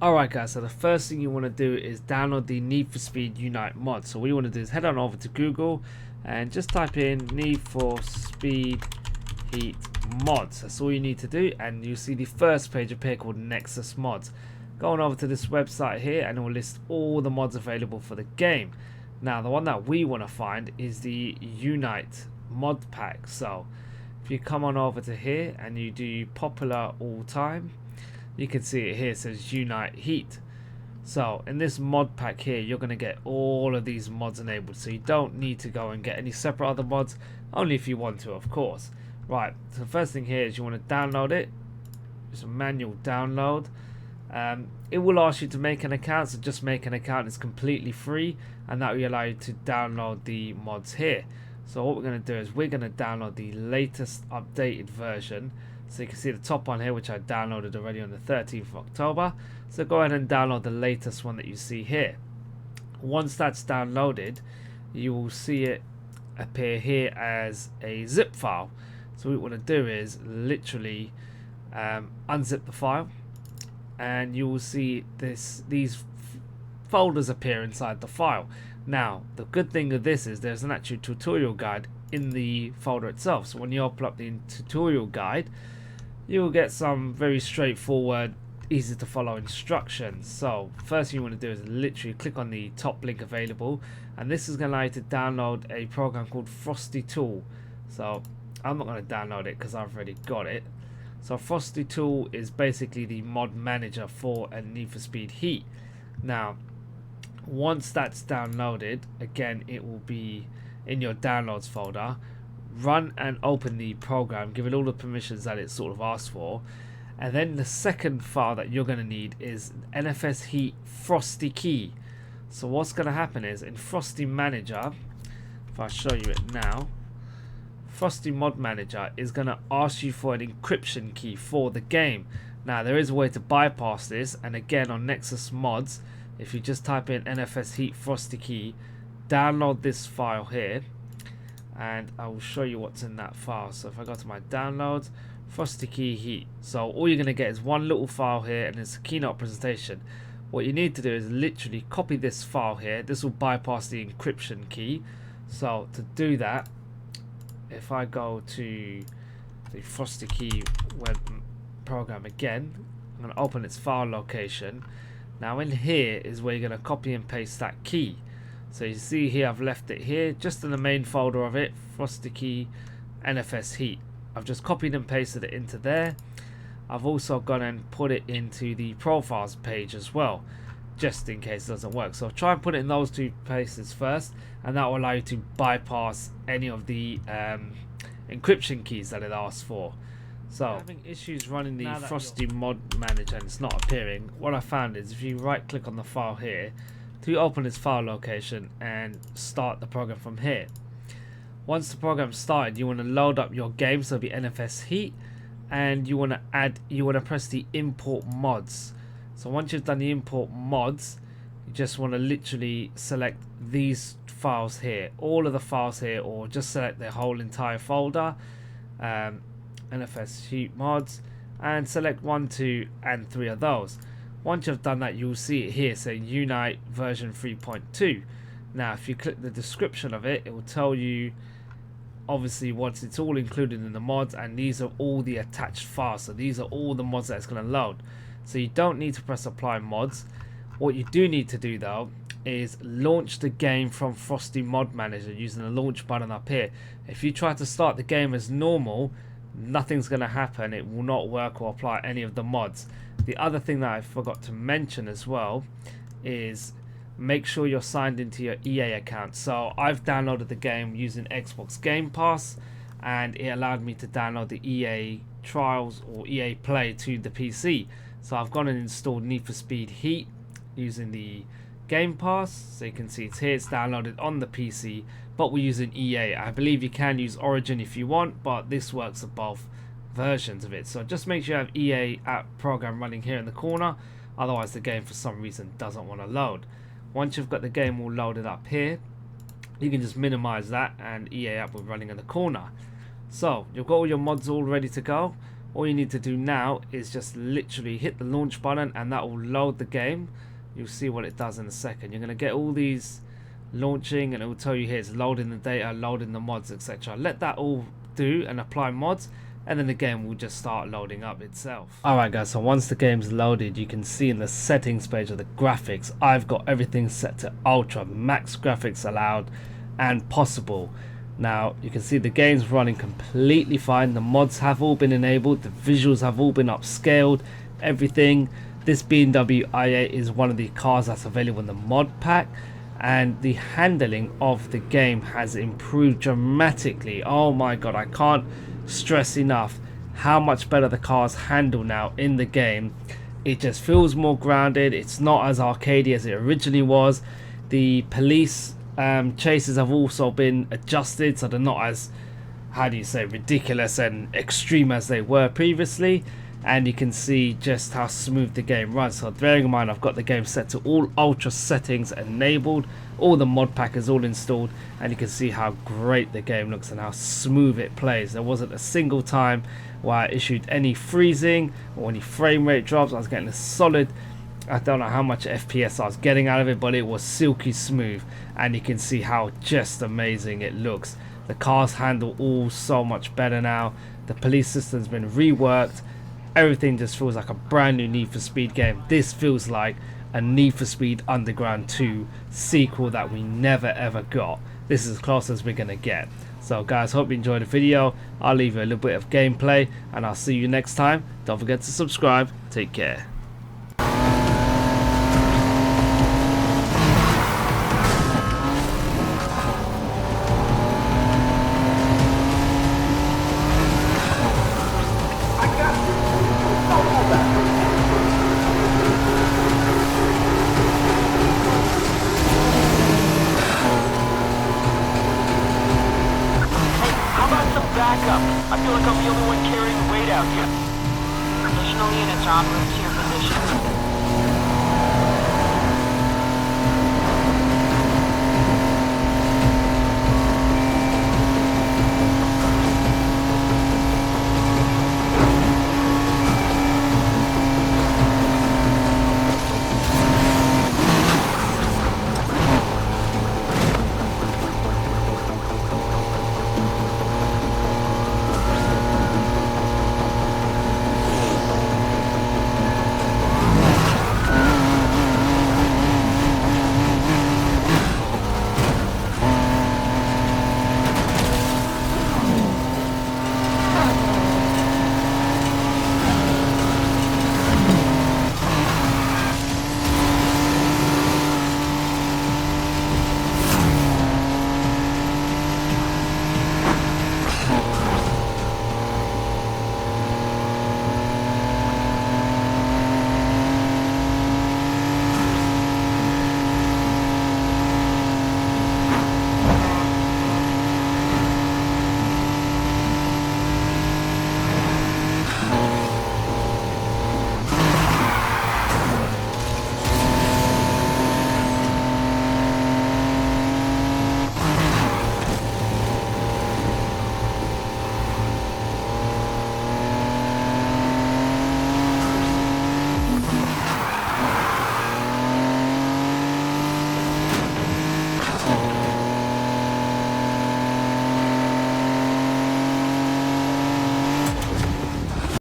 Alright guys, so the first thing you want to do is download the Need for Speed Unite mod. So what you want to do is head on over to Google and just type in Need for Speed Heat mods. That's all you need to do, and you'll see the first page appear called Nexus mods. Go on over to this website here and it will list all the mods available for the game. Now the one that we want to find is the Unite mod pack. So if you come on over to here and you do popular all time, you can see it here, it says Unite Heat. So in this mod pack here, you're going to get all of these mods enabled, so you don't need to go and get any separate other mods, only if you want to, of course. Right, so the first thing here is you want to download it. It's a manual download. It will ask you to make an account, so just make an account. It's completely free, and that will allow you to download the mods here. So what we're going to do is we're going to download the latest updated version. So you can see the top one here, which I downloaded already on the 13th of October. So go ahead and download the latest one that you see here. Once that's downloaded, you will see it appear here as a zip file. So what we want to do is literally unzip the file, and you will see these folders appear inside the file. Now the good thing of this is there's an actual tutorial guide in the folder itself. So when you open up the tutorial guide, you will get some very straightforward, easy to follow instructions. So first thing you want to do is literally click on the top link available, and this is going to allow you to download a program called Frosty tool. So I'm not going to download it because I've already got it. So Frosty tool is basically the mod manager for a Need for Speed Heat. Now once that's downloaded, again it will be in your downloads folder. Run and open the program, give it all the permissions that it sort of asks for, and then the second file that you're going to need is NFS Heat Frosty key. So what's going to happen is in Frosty Manager, if I show you it now, Frosty Mod Manager is going to ask you for an encryption key for the game. Now there is a way to bypass this, and again on Nexus Mods, if you just type in NFS Heat Frosty key, download this file here, and I will show you what's in that file. So if I go to my downloads, Frosty key heat, so all you're going to get is one little file here, and it's a keynote presentation. What you need to do is literally copy this file here. This will bypass the encryption key. So to do that, if I go to the Frosty key web program again, I'm going to open its file location. Now in here is where you're going to copy and paste that key. So you see here I've left it here just in the main folder of it, Frosty key NFS Heat. I've just copied and pasted it into there. I've also gone and put it into the profiles page as well, just in case it doesn't work. So try and put it in those two places first, and that will allow you to bypass any of the encryption keys that it asks for. So having issues running the Frosty mod manager and it's not appearing, what I found is if you right click on the file here to open its file location and start the program from here. Once the program started, you want to load up your game, so it'll be NFS Heat, and you want to press the import mods. So once you've done the import mods, you just want to literally select these files here, all of the files here, or just select the whole entire folder, NFS Heat mods, and select 1, 2, and 3 of those. Once you've done that, you'll see it here saying Unite version 3.2. Now if you click the description of it, it will tell you obviously what it's all included in the mods, and these are all the attached files. So these are all the mods that it's going to load. So you don't need to press apply mods. What you do need to do though is launch the game from Frosty Mod Manager using the launch button up here. If you try to start the game as normal, nothing's going to happen. It will not work or apply any of the mods. The other thing that I forgot to mention as well is make sure you're signed into your EA account. So I've downloaded the game using Xbox Game Pass, and it allowed me to download the EA Trials or EA Play to the PC. So I've gone and installed Need for Speed Heat using the Game Pass. So you can see it's here, it's downloaded on the PC, but we're using EA. I believe you can use Origin if you want, but this works with both versions of it. So just make sure you have EA app program running here in the corner, otherwise the game for some reason doesn't want to load. Once you've got the game all loaded up here, you can just minimize that and EA app will be running in the corner. So you've got all your mods all ready to go. All you need to do now is just literally hit the launch button, and that will load the game. You'll see what it does in a second. You're going to get all these launching, and it will tell you here it's loading the data, loading the mods, etc. Let that all do and apply mods, and then the game will just start loading up itself. Alright guys, so once the game's loaded, you can see in the settings page of the graphics, I've got everything set to ultra, max graphics allowed and possible. Now you can see the game's running completely fine. The mods have all been enabled, the visuals have all been upscaled, everything. This BMW i8 is one of the cars that's available in the mod pack, and the handling of the game has improved dramatically. Oh my god, I can't stress enough how much better the cars handle now in the game. It just feels more grounded. It's not as arcadey as it originally was. The police chases have also been adjusted, so they're not as, how do you say, ridiculous and extreme as they were previously. And you can see just how smooth the game runs. So bearing in mind, I've got the game set to all ultra settings enabled, all the mod pack is all installed, and you can see how great the game looks and how smooth it plays. There wasn't a single time where I issued any freezing or any frame rate drops. I was getting a solid, I don't know how much FPS I was getting out of it, but it was silky smooth, and you can see how just amazing it looks. The cars handle all so much better now. The police system's been reworked. Everything just feels like a brand new Need for Speed game. This feels like a Need for Speed Underground 2 sequel that we never ever got. This is as close as we're gonna get. So guys, hope you enjoyed the video. I'll leave you a little bit of gameplay, and I'll see you next time. Don't forget to subscribe. Take care. Backup. I feel like I'm the only one carrying weight out here. Additional units are en route to your position.